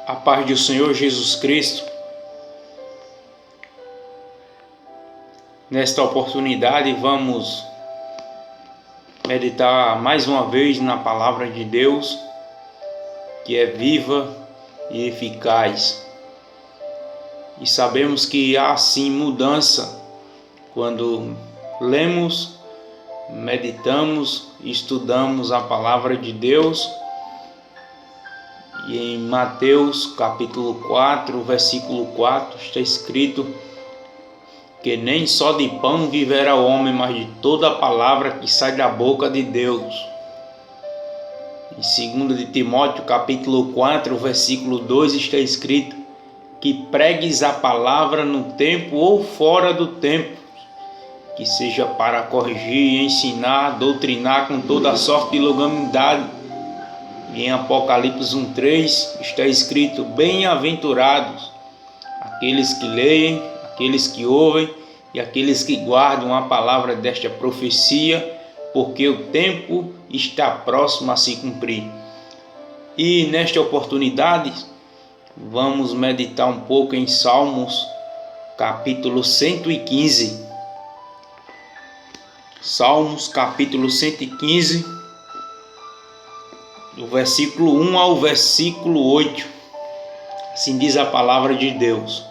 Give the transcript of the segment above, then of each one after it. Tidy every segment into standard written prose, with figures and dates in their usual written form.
A paz do Senhor Jesus Cristo. Nesta oportunidade vamos meditar mais uma vez na palavra de Deus, que é viva e eficaz. E sabemos que há sim mudança quando lemos, meditamos e estudamos a palavra de Deus. E em Mateus capítulo 4, versículo 4, está escrito que nem só de pão viverá o homem, mas de toda a palavra que sai da boca de Deus. Em 2 de Timóteo capítulo 4, versículo 2, está escrito que pregues a palavra no tempo ou fora do tempo, que seja para corrigir, ensinar, doutrinar com toda a sorte de longanimidade. Em Apocalipse 1:3 está escrito: bem-aventurados aqueles que leem, aqueles que ouvem e aqueles que guardam a palavra desta profecia, porque o tempo está próximo a se cumprir. E nesta oportunidade vamos meditar um pouco em Salmos capítulo 115. Salmos capítulo 115, do versículo 1 ao versículo 8, assim diz a palavra de Deus: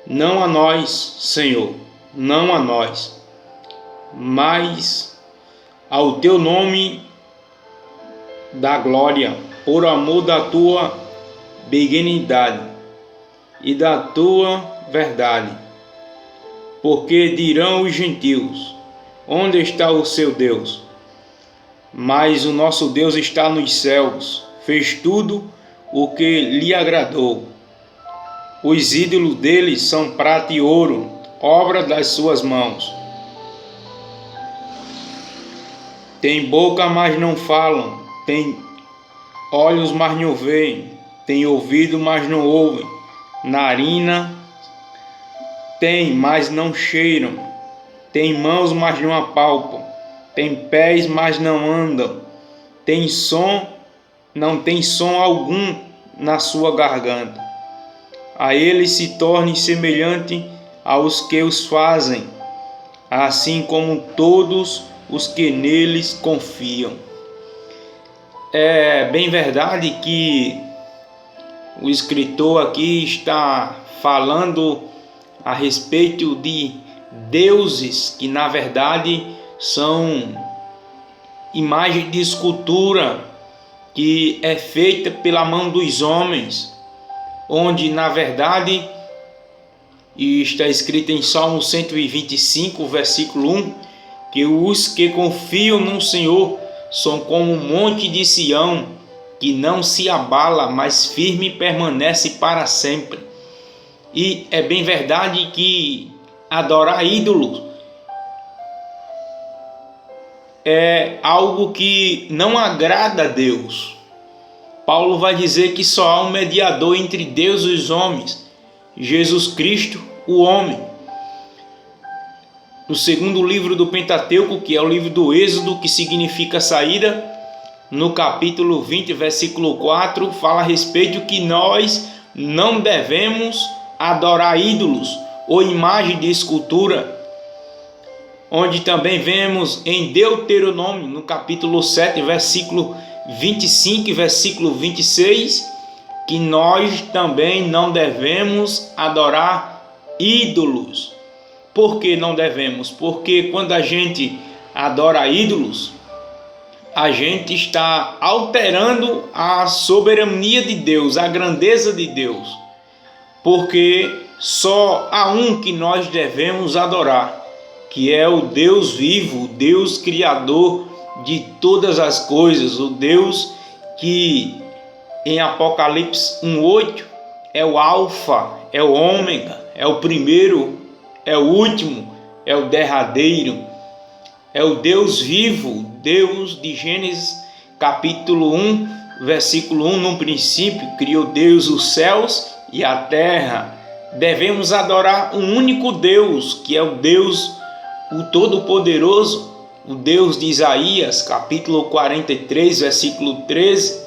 não a nós, Senhor, não a nós, mas ao teu nome dá glória, por amor da tua benignidade e da tua verdade. Porque dirão os gentios: onde está o seu Deus? Mas o nosso Deus está nos céus, fez tudo o que lhe agradou. Os ídolos deles são prata e ouro, obra das suas mãos. Tem boca, mas não falam, tem olhos, mas não veem, tem ouvido, mas não ouvem, narina tem, mas não cheiram, tem mãos, mas não apalpam, tem pés, mas não andam, tem som, não tem som algum na sua garganta. A eles se torne semelhante aos que os fazem, assim como todos os que neles confiam. É bem verdade que o escritor aqui está falando a respeito de deuses que na verdade são imagem de escultura que é feita pela mão dos homens, onde na verdade, e está escrito em Salmo 125, versículo 1, que os que confiam no Senhor são como um monte de Sião, que não se abala, mas firme permanece para sempre. E é bem verdade que adorar ídolos é algo que não agrada a Deus. Paulo vai dizer que só há um mediador entre Deus e os homens, Jesus Cristo, o homem. No segundo livro do Pentateuco, que é o livro do Êxodo, que significa saída, no capítulo 20, versículo 4, fala a respeito que nós não devemos adorar ídolos ou imagem de escultura, onde também vemos em Deuteronômio, no capítulo 7, versículo 25 e versículo 26, que nós também não devemos adorar ídolos. Por que não devemos? Porque quando a gente adora ídolos, a gente está alterando a soberania de Deus, a grandeza de Deus. Porque só há um que nós devemos adorar, que é o Deus vivo, o Deus criador de todas as coisas, o Deus que em Apocalipse 1:8 é o alfa, é o ômega, é o primeiro, é o último, é o derradeiro, é o Deus vivo, Deus de Gênesis capítulo 1, versículo 1, no princípio criou Deus os céus e a terra. Devemos adorar um único Deus, que é o Deus, o Todo-Poderoso, o Deus de Isaías, capítulo 43, versículo 13,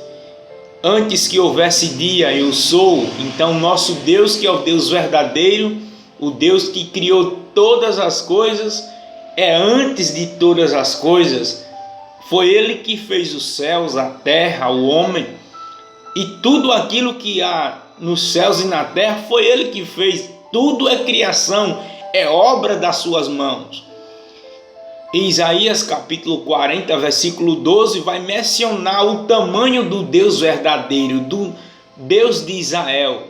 Antes que houvesse dia, eu sou. Então, nosso Deus, que é o Deus verdadeiro, o Deus que criou todas as coisas, é antes de todas as coisas. Foi Ele que fez os céus, a terra, o homem, e tudo aquilo que há nos céus e na terra foi Ele que fez. Tudo é criação, é obra das suas mãos. Em Isaías capítulo 40, versículo 12, vai mencionar o tamanho do Deus verdadeiro, do Deus de Israel,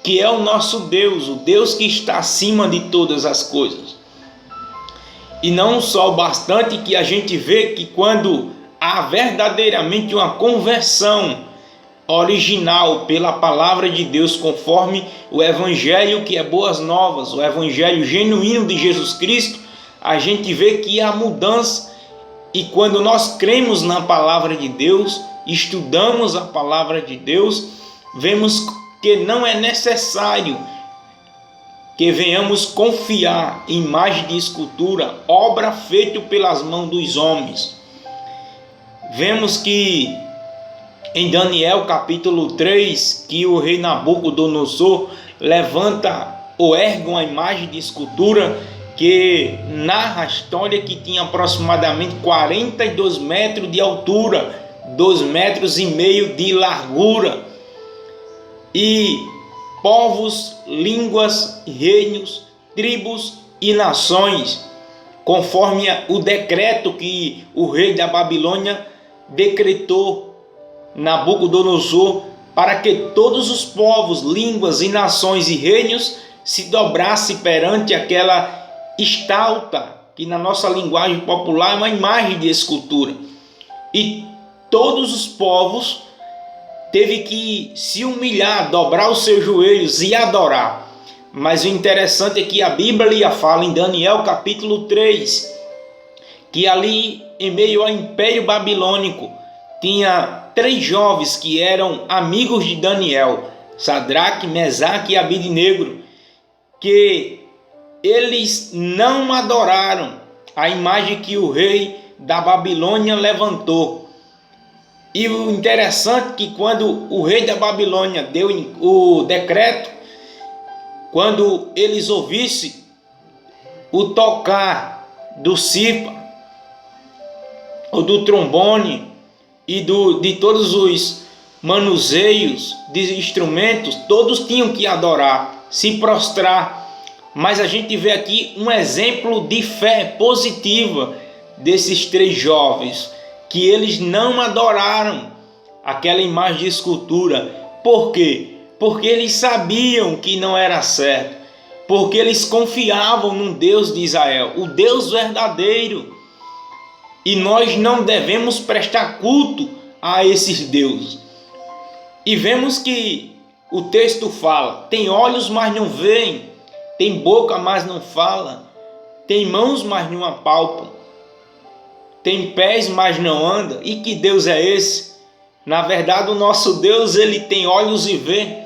que é o nosso Deus, o Deus que está acima de todas as coisas. E não só bastante que a gente vê que quando há verdadeiramente uma conversão original pela palavra de Deus, conforme o evangelho que é boas novas, o evangelho genuíno de Jesus Cristo, a gente vê que há mudança. E quando nós cremos na palavra de Deus, estudamos a palavra de Deus, vemos que não é necessário que venhamos confiar em imagem de escultura, obra feita pelas mãos dos homens. Vemos que em Daniel capítulo 3, que o rei Nabucodonosor levanta ou ergue uma imagem de escultura que narra a história que tinha aproximadamente 42 metros de altura, 2,5 metros de largura, e povos, línguas, reinos, tribos e nações, conforme o decreto que o rei da Babilônia decretou, Nabucodonosor, para que todos os povos, línguas e nações e reinos se dobrassem perante aquela estátua, que na nossa linguagem popular é uma imagem de escultura. E todos os povos teve que se humilhar, dobrar os seus joelhos e adorar. Mas o interessante é que a Bíblia fala em Daniel capítulo 3, que ali em meio ao Império Babilônico tinha 3 jovens que eram amigos de Daniel, Sadraque, Mesaque e Abidnego, que eles não adoraram a imagem que o rei da Babilônia levantou. E o interessante é que quando o rei da Babilônia deu o decreto, quando eles ouvissem o tocar do címbalo, ou do trombone e de todos os manuseios de instrumentos, todos tinham que adorar, se prostrar. Mas a gente vê aqui um exemplo de fé positiva desses 3 jovens, que eles não adoraram aquela imagem de escultura. Por quê? Porque eles sabiam que não era certo, porque eles confiavam no Deus de Israel, o Deus verdadeiro. E nós não devemos prestar culto a esses deuses. E vemos que o texto fala: tem olhos, mas não veem, tem boca, mas não fala, tem mãos, mas não apalpam, tem pés, mas não anda. E que Deus é esse? Na verdade, o nosso Deus, ele tem olhos e vê,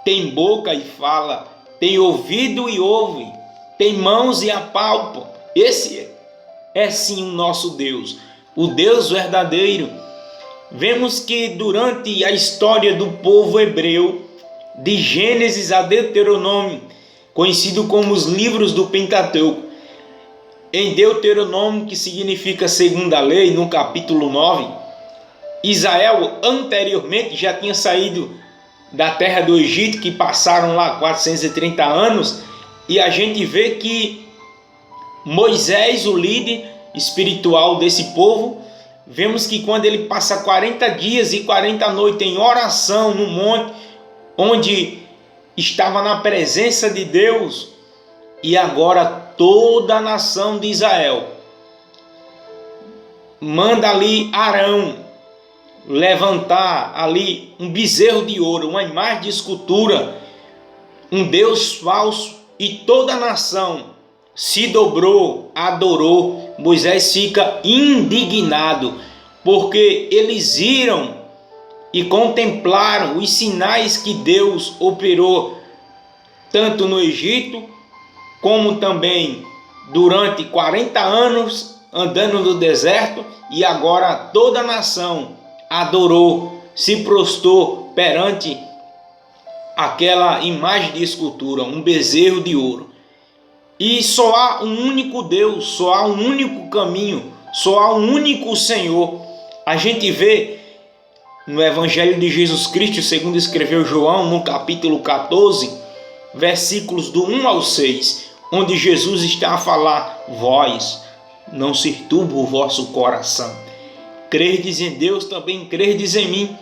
tem boca e fala, tem ouvido e ouve, tem mãos e apalpa. Esse é sim o nosso Deus, o Deus verdadeiro. Vemos que durante a história do povo hebreu, de Gênesis a Deuteronômio, conhecido como os livros do Pentateuco, em Deuteronômio, que significa segunda lei, no capítulo 9, Israel anteriormente já tinha saído da terra do Egito, que passaram lá 430 anos, e a gente vê que Moisés, o líder espiritual desse povo, vemos que quando ele passa 40 dias e 40 noites em oração no monte, onde estava na presença de Deus, e agora toda a nação de Israel manda ali Arão levantar ali um bezerro de ouro, uma imagem de escultura, um Deus falso, e toda a nação se dobrou, adorou. Moisés fica indignado, porque eles viram e contemplaram os sinais que Deus operou tanto no Egito, como também durante 40 anos andando no deserto, e agora toda a nação adorou se prostrou perante aquela imagem de escultura, um bezerro de ouro. E só há um único Deus, só há um único caminho, só há um único Senhor. A gente vê no Evangelho de Jesus Cristo, segundo escreveu João, no capítulo 14, versículos do 1 ao 6, onde Jesus está a falar: vós, não se turbe o vosso coração. Crerdes em Deus, também crerdes em mim,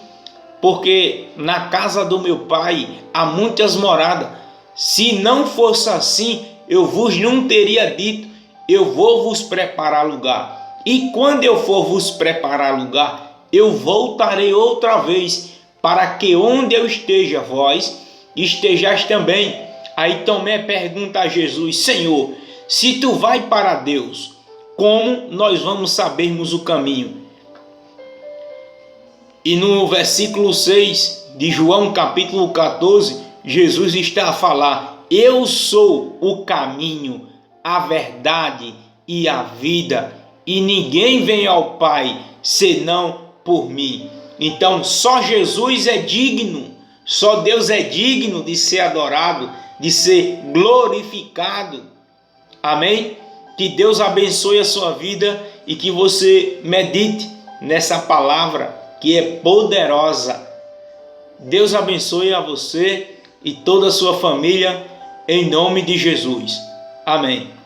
porque na casa do meu Pai há muitas moradas. Se não fosse assim, eu vos não teria dito: eu vou vos preparar lugar. E quando eu for vos preparar lugar, eu voltarei outra vez, para que onde eu esteja, vós estejais também. Aí Tomé pergunta a Jesus: Senhor, se tu vai para Deus, como nós vamos sabermos o caminho? E no versículo 6 de João capítulo 14, Jesus está a falar: eu sou o caminho, a verdade e a vida, e ninguém vem ao Pai senão por mim. Então só Jesus é digno, só Deus é digno de ser adorado, de ser glorificado. Amém? Que Deus abençoe a sua vida e que você medite nessa palavra que é poderosa. Deus abençoe a você e toda a sua família, em nome de Jesus. Amém.